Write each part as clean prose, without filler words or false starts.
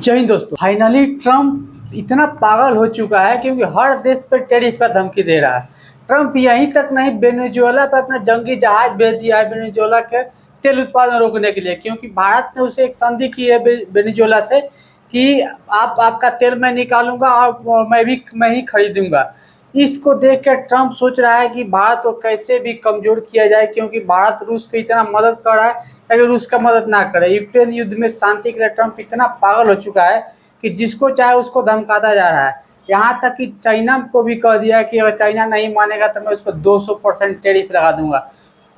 जय हिंद दोस्तों। Finally Trump इतना पागल हो चुका है क्योंकि हर देश पर टैरिफ का धमकी दे रहा है। ट्रम्प यहीं तक नहीं, वेनेजुएला पर अपना जंगी जहाज भेज दिया है वेनेजुएला के तेल उत्पादन रोकने के लिए, क्योंकि भारत ने उसे एक संधि की है वेनेजुएला से कि आपका तेल मैं निकालूंगा और मैं ही खरीदूंगा। इसको देख कर ट्रम्प सोच रहा है कि भारत को कैसे भी कमजोर किया जाए, क्योंकि भारत रूस को इतना मदद कर रहा है ताकि रूस का मदद ना करे। यूक्रेन युद्ध में शांति के लिए ट्रम्प इतना पागल हो चुका है कि जिसको चाहे उसको धमकाता जा रहा है। यहाँ तक कि चाइना को भी कह दिया कि अगर चाइना नहीं मानेगा तो मैं उसको 200% टैरिफ लगा दूंगा।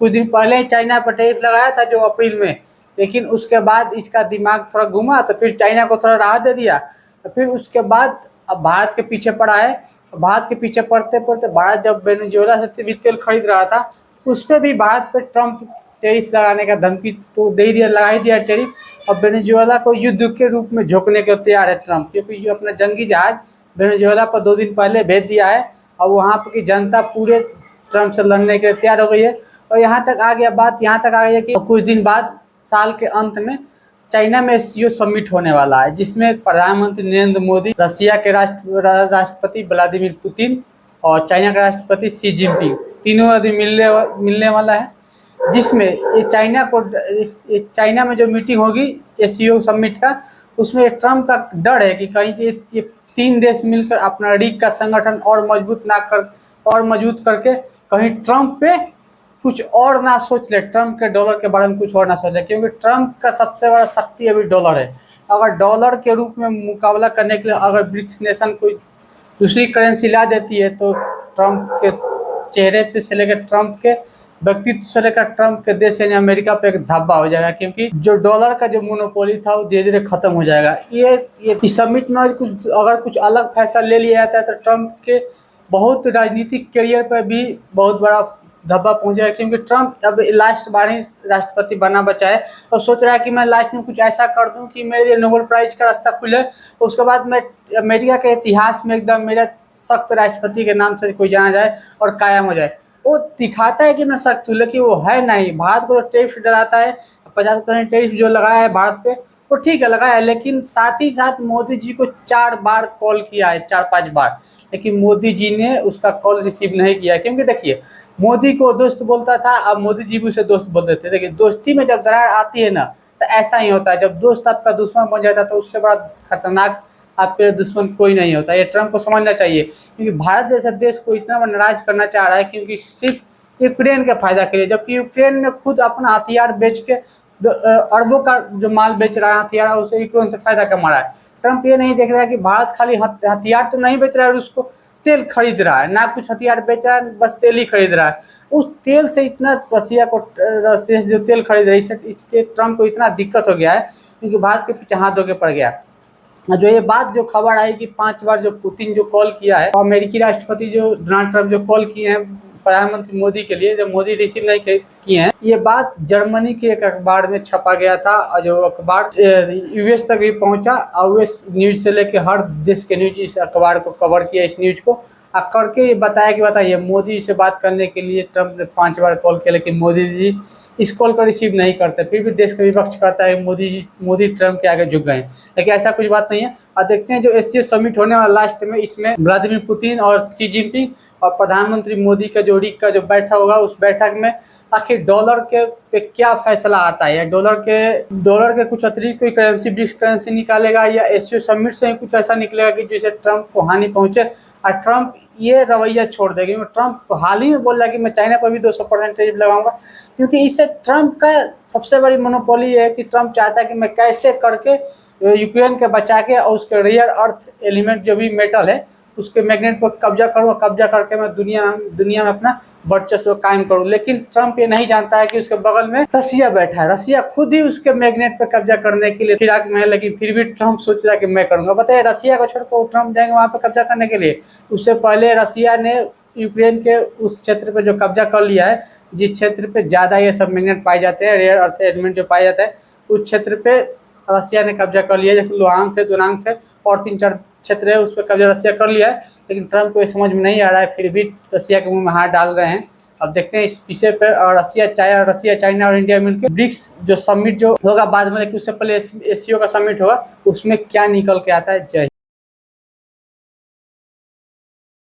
कुछ दिन पहले ही चाइना पर टैरिफ लगाया था जो अप्रैल में, लेकिन उसके बाद इसका दिमाग थोड़ा घूमा तो फिर चाइना को थोड़ा राहत दे दिया। तो फिर उसके बाद अब भारत के पीछे पड़ा है। भारत के पीछे पड़ते पड़ते भारत जब वेनेजुएला से भी तेल खरीद रहा था उस पर भी भारत पे ट्रम्प टैरिफ लगाने का धमकी तो दे दिया, लगा ही दिया टैरिफ। अब वेनेजुएला को युद्ध के रूप में झोंकने को तैयार है ट्रम्प, क्योंकि जो अपना जंगी जहाज वेनेजुएला पर 2 दिन पहले भेज दिया है। और वहाँ पर की जनता पूरे ट्रम्प से लड़ने के लिए तैयार हो गई है। और यहाँ तक आ गई है कि कुछ दिन बाद साल के अंत में चाइना में एससीओ समिट होने वाला है, जिसमें प्रधानमंत्री नरेंद्र मोदी, रशिया के राष्ट्रपति व्लादिमीर पुतिन और चाइना के राष्ट्रपति शी जिनपिंग तीनों आदमी मिलने वाला है। जिसमें ये चाइना में जो मीटिंग होगी एससीओ समिट का, उसमें ट्रम्प का डर है कि कहीं ये 3 देश मिलकर अपना रीग का संगठन और मजबूत करके कहीं ट्रम्प पे कुछ और ना सोच ले, ट्रम्प के डॉलर के बारे में कुछ और ना सोच ले, क्योंकि ट्रम्प का सबसे बड़ा शक्ति अभी डॉलर है। अगर डॉलर के रूप में मुकाबला करने के लिए अगर ब्रिक्स नेशन कोई दूसरी करेंसी ला देती है तो ट्रम्प के चेहरे पे से लेकर ट्रम्प के व्यक्तित्व से लेकर ट्रम्प के देश यानी अमेरिका पे एक धब्बा हो जाएगा, क्योंकि जो डॉलर का जो मोनोपोली था वो धीरे धीरे खत्म हो जाएगा। ये इस समिट में अगर कुछ अलग फैसला ले लिया जाता है तो ट्रम्प के बहुत राजनीतिक करियर पर भी बहुत बड़ा धब्बा पहुंचा है, क्योंकि ट्रम्प अब लास्ट बार ही राष्ट्रपति बना बचा है और सोच रहा है कि मैं लास्ट में कुछ ऐसा कर दूं कि मेरे लिए नोबेल प्राइज का रास्ता खुले। उसके बाद मैं अमेरिका के इतिहास में एकदम मेरा सख्त राष्ट्रपति के नाम से कोई जाना जाए और कायम हो जाए। वो दिखाता है कि मैं सख्त हूँ, लेकिन वो है नहीं। भारत को टैरिफ डराता है, 50% टैरिफ जो लगाया है भारत पे वो ठीक है लगाया है, लेकिन साथ ही साथ मोदी जी को 4 बार कॉल किया है, 4-5 बार, लेकिन मोदी जी ने उसका कॉल रिसीव नहीं किया। क्योंकि देखिए, मोदी को दोस्त बोलता था, अब मोदी जी भी उसे दोस्त बोलते थे। देखिए, दोस्ती में जब दरार आती है ना तो ऐसा ही होता है। जब दोस्त आपका दुश्मन बन जाता है तो उससे बड़ा खतरनाक आपके दुश्मन कोई नहीं होता। ये ट्रम्प को समझना चाहिए, क्योंकि भारत जैसे देश को इतना नाराज करना चाह रहा है क्योंकि सिर्फ यूक्रेन के फायदा के लिए, जबकि यूक्रेन ने खुद अपना हथियार बेच के अरबों का जो माल बेच रहा है हथियार, उसे यूक्रेन से फायदा कमा रहा है। ट्रम्प ये नहीं देख रहा है कि भारत खाली हथियार तो नहीं बेच रहा है, उसको तेल खरीद रहा है, ना कुछ हथियार बेच रहा है, बस तेल ही खरीद रहा है। उस तेल से इतना रशिया से जो तेल खरीद रही है इसके ट्रम्प को इतना दिक्कत हो गया है क्योंकि भारत के पीछे हाथ धो के पड़ गया। जो ये बात जो खबर आई कि 5 बार जो पुतिन जो कॉल किया है, अमेरिकी राष्ट्रपति जो डोनाल्ड ट्रम्प जो कॉल किए हैं प्रधानमंत्री मोदी के लिए, जब मोदी रिसीव नहीं किए हैं, ये बात जर्मनी के एक अखबार में छपा गया था और जो अखबार यूएस तक भी पहुंचा और यूएस न्यूज से लेके हर देश के न्यूज इस अखबार को कवर किया, इस न्यूज को करके ये बताया कि बताइए मोदी से बात करने के लिए ट्रम्प ने 5 बार कॉल किया, लेकिन मोदी जी इस कॉल को रिसीव नहीं करते। फिर भी देश का विपक्ष कहता है मोदी ट्रम्प के आगे झुक गए, लेकिन ऐसा कुछ बात नहीं है। और देखते हैं जो एससीओ समिट होने वाला लास्ट में, इसमें व्लादिमीर पुतिन और शी जिनपिंग और प्रधानमंत्री मोदी का जो रीग का जो बैठक होगा, उस बैठक में आखिर डॉलर के पे क्या फैसला आता है, या डॉलर के कुछ अतिरिक्त कोई करेंसी ब्रिक्स करेंसी निकालेगा, या एससीओ समिट से ही कुछ ऐसा निकलेगा कि जिससे ट्रम्प को हानि पहुंचे और ट्रम्प ये रवैया छोड़ देगी। ट्रम्प हाल ही में बोल रहा है कि मैं चाइना पर भी 200% टैरिफ लगाऊंगा, क्योंकि इससे ट्रम्प का सबसे बड़ी मोनोपोली है कि ट्रम्प चाहता है कि मैं कैसे करके यूक्रेन के बचा के और उसके रेयर अर्थ एलिमेंट जो भी मेटल है उसके मैग्नेट पर कब्जा करूँ, कब्जा करके मैं दुनिया में अपना वर्चस्व कायम करूँ। लेकिन ट्रम्प ये नहीं जानता है कि उसके बगल में रसिया बैठा है, रसिया खुद ही उसके मैग्नेट पर कब्जा करने के लिए फिराक में है, लेकिन फिर भी ट्रम्प सोच रहा है कि मैं करूँगा। बताइए, रसिया को छोड़कर ट्रम्प जाएंगे वहाँ पर कब्जा करने के लिए। उससे पहले रसिया ने यूक्रेन के उस क्षेत्र पर जो कब्जा कर लिया है, जिस क्षेत्र पे ज़्यादा ये सब मैग्नेट पाए जाते हैं, रेयर अर्थ एलिमेंट जो पाया जाता है, उस क्षेत्र पे रसिया ने कब्जा कर लिया है। जैसे लुहांस्क से, दोनेत्स्क से और 3-4 क्षेत्र है, उस पर कब्जा रसिया कर लिया है। लेकिन ट्रम्प को ये समझ में नहीं आ रहा है, फिर भी रसिया के मुंह में हाथ डाल रहे हैं अब देखते हैं इस विषय पर, और रसिया चाइना और इंडिया मिलकर ब्रिक्स जो समिट जो होगा बाद में, उससे पहले एससीओ का समिट होगा, उसमें क्या निकल के आता है। जय